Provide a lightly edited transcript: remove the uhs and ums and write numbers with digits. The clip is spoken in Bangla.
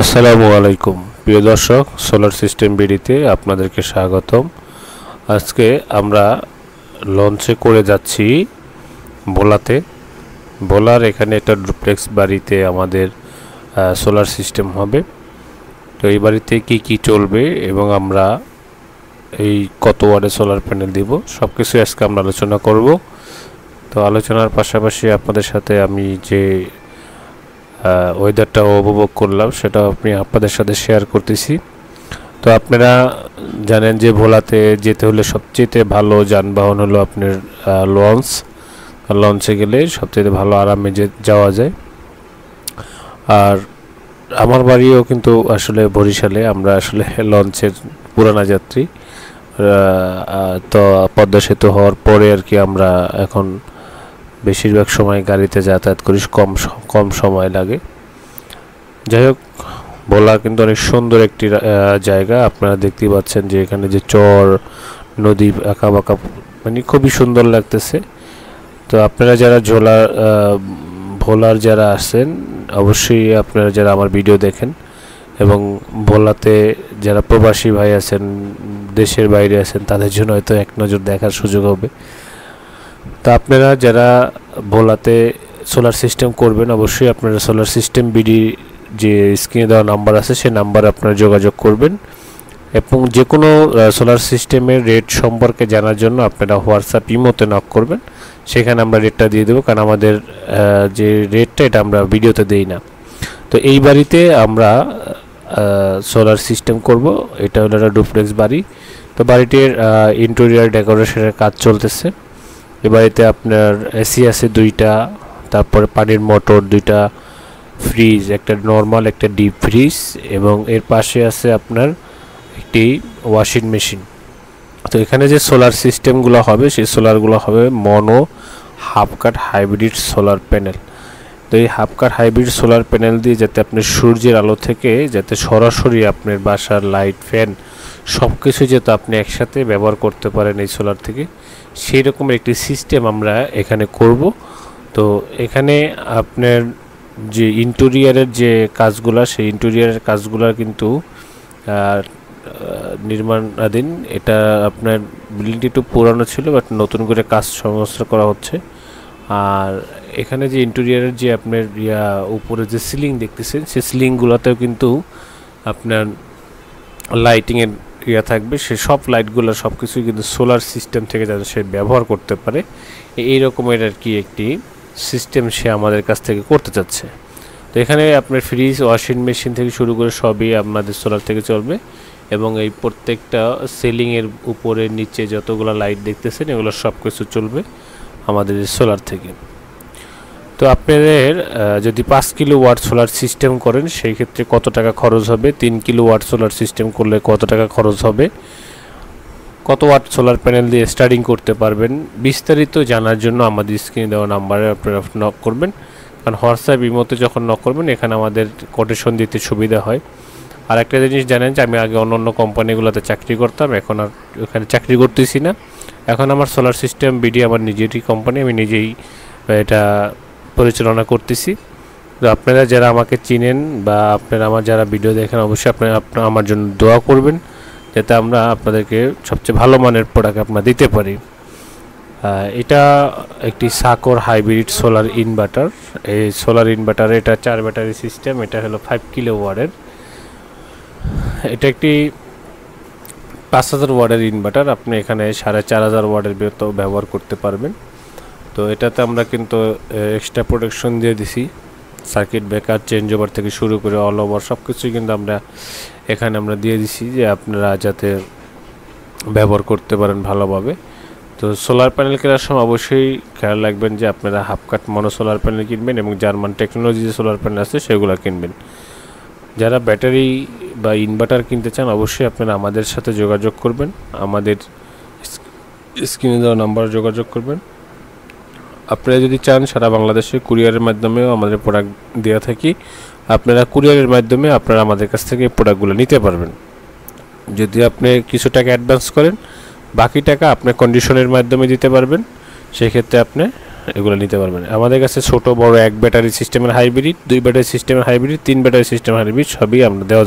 আসসালামু আলাইকুম প্রিয় দর্শক, সোলার সিস্টেম বিডিতে আপনাদেরকে স্বাগতম। আজকে আমরা লঞ্চে করে যাচ্ছি ভোলাতে। ভোলার এখানে একটা ডুপ্লেক্স বাড়িতে আমাদের সোলার সিস্টেম হবে। তো এই বাড়িতে কি চলবে এবং আমরা এই কত ওয়াটের সোলার প্যানেল দিব সব কিছু আজকে আমরা আলোচনা করব। তো আলোচনার পাশাপাশি আপনাদের সাথে আমি যে ওয়েদারটা উপভোগ করলাম সেটা আমি আপনাদের সাথে শেয়ার করতেছি। তো আপনারা জানেন যে ভোলাতে যেতে হলে সবচেয়ে ভালো যানবাহন হলো আপনার লঞ্চে গেলে সবচেয়ে ভালো আরামে যাওয়া যায়। আর আমার বাড়িও কিন্তু আসলে বরিশালে, আমরা আসলে লঞ্চের পুরানা যাত্রী। তো পদ্মা সেতু হওয়ার পরে আর কি আমরা এখন বেশিরভাগ সময় গাড়িতে যাতায়াত করি, কম সময় লাগে। যাই হোক, ভোলা কিন্তু অনেক সুন্দর একটি জায়গা। আপনারা দেখতেই পাচ্ছেন যে এখানে যে চর নদী আঁকা বাঁকা, মানে খুবই সুন্দর লাগতেছে। তো আপনারা যারা ভোলার যারা আসেন অবশ্যই আপনারা যারা আমার ভিডিও দেখেন এবং ভোলাতে যারা প্রবাসী ভাই আছেন, দেশের বাইরে আছেন, তাদের জন্য হয়তো এক নজর দেখার সুযোগ হবে। তো আপনারা যারা ভোলাতে সোলার সিস্টেম করবেন অবশ্যই আপনারা সোলার সিস্টেম বিডি যে স্ক্রিনে দেওয়া নাম্বার আছে সেই নাম্বারে আপনারা যোগাযোগ করবেন এবং যে কোনো সোলার সিস্টেমের রেট সম্পর্কে জানার জন্য আপনারা হোয়াটসঅ্যাপ ইমোতে নক করবেন। সেখানে আমরা রেটটা দিয়ে দেবো, কারণ আমাদের যে রেটটা এটা আমরা ভিডিওতে দেই না। তো এই বাড়িতে আমরা সোলার সিস্টেম করব। এটা হলো একটা ডুপ্লেক্স বাড়ি। তো বাড়িটির ইন্টেরিয়র ডেকোরেশনের কাজ চলতেছে। এই বাড়িতে আপনার এসি আছে 2টা, তারপরে পানির মোটর 2টা, ফ্রিজ, একটা নর্মাল একটা ডিপ ফ্রিজ এবং এর পাশে আছে আপনার একটি ওয়াশিং মেশিন। তো এখানে যে সোলার সিস্টেমগুলো হবে সেই সোলারগুলো হবে mono half cut hybrid solar panel. তো এই half cut hybrid solar panel দিয়ে যাতে আপনি সূর্যের আলো থেকে যাতে সরাসরি আপনার বাসার লাইট ফ্যান সব কিছু যাতে আপনি একসাথে ব্যবহার করতে পারেন এই সোলার থেকে, সেই রকমের একটি সিস্টেম আমরা এখানে করব। তো এখানে আপনার যে ইন্টেরিয়রের যে কাজগুলো সেই ইন্টেরিয়রের কাজগুলো কিন্তু নির্মাণাধীন। এটা আপনার বিল্ডিংটি একটু পুরানো ছিল, বাট নতুন করে কাজ সংস্কার করা হচ্ছে। আর এখানে যে ইন্টেরিয়রের যে আপনার উপরে যে সিলিং দেখতেছেন সেই সিলিংগুলোতেও কিন্তু আপনার লাইটিংয়ের থাকবে। সে সব লাইটগুলো সব কিছুই কিন্তু সোলার সিস্টেম থেকে যাতে সে ব্যবহার করতে পারে এই রকমের আর কি একটি সিস্টেম সে আমাদের কাছ থেকে করতে চাচ্ছে। তো এখানে আপনার ফ্রিজ, ওয়াশিং মেশিন থেকে শুরু করে সবই আপনাদের সোলার থেকে চলবে এবং এই প্রত্যেকটা সিলিংয়ের উপরে নিচে যতগুলো লাইট দেখতেছেন এগুলো সব কিছু চলবে আমাদের সোলার থেকে। তো আপনাদের যদি 5 কিলোওয়াট সোলার সিস্টেম করেন সেই ক্ষেত্রে কত টাকা খরচ হবে, 3 কিলোওয়াট সোলার সিস্টেম করলে কত টাকা খরচ হবে, কত ওয়াট সোলার প্যানেল দিয়ে স্টার্টিং করতে পারবেন, বিস্তারিত জানার জন্য আমাদের স্ক্রিনে দেওয়া নাম্বারে আপনারা নক করবেন। কারণ হোয়াটসঅ্যাপ ইমোতে যখন নক করবেন এখানে আমাদের কোটেশন দিতে সুবিধা হয়। আর একটা জিনিস জানেন যে আমি আগে অন্য কোম্পানিগুলোতে চাকরি করতাম, এখন আর ওখানে চাকরি করতেছি না। এখন আমার সোলার সিস্টেম বিডি আমার নিজেরই কোম্পানি, আমি নিজেই এটা পরিচালনা করতেছি। তো আপনারা যারা আমাকে চিনেন বা আপনারা আমার যারা ভিডিও দেখেন অবশ্যই আপনারা আমার জন্য দোয়া করবেন যাতে আমরা আপনাদেরকে সবচেয়ে ভালো মানের প্রোডাক্ট আমরা দিতে পারি। এটা একটি সাকর হাইব্রিড সোলার ইনভার্টার। এই সোলার ইনভার্টারে এটা 4 ব্যাটারি সিস্টেম। এটা হলো 5 কিলোওয়াটের। এটা একটি 5000 ওয়াটের ইনভার্টার। আপনি এখানে 4500 ওয়াটের ব্যবহার করতে পারবেন। তো এটাতে আমরা কিন্তু এক্সট্রা প্রোটেকশন দিয়ে দিছি, সার্কিট ব্রেকার চেঞ্জ ওভার থেকে শুরু করে অল ওভার সব কিছুই কিন্তু আমরা এখানে দিয়ে দিছি যে আপনারা যাতে ব্যবহার করতে পারেন ভালোভাবে। তো সোলার প্যানেল কেনার সময় অবশ্যই খেয়াল রাখবেন যে আপনারা হাফ কাট মনো সোলার প্যানেল কিনবেন এবং জার্মান টেকনোলজি যে সোলার প্যানেল আছে সেগুলো কিনবেন। যারা ব্যাটারি বা ইনভার্টার কিনতে চান অবশ্যই আপনারা আমাদের সাথে যোগাযোগ করবেন, আমাদের স্ক্রিনে দেওয়া নাম্বারে যোগাযোগ করবেন। আপনারা যদি চান সারা বাংলাদেশে কুরিয়ারের মাধ্যমেও আমাদের প্রোডাক্ট দেওয়া থাকি, আপনারা কুরিয়ারের মাধ্যমে আপনারা আমাদের কাছ থেকে প্রোডাক্টগুলো নিতে পারবেন। যদি আপনি কিছু টাকা অ্যাডভান্স করেন বাকি টাকা আপনি কন্ডিশনের মাধ্যমে দিতে পারবেন, সেক্ষেত্রে আপনি এগুলো নিতে পারবেন। আমাদের কাছে ছোট বড় 1 ব্যাটারি সিস্টেমের হাইব্রিড, 2 ব্যাটারি সিস্টেমের হাইব্রিড, 3 ব্যাটারি সিস্টেমের হাইব্রিড সবই আমরা দেওয়া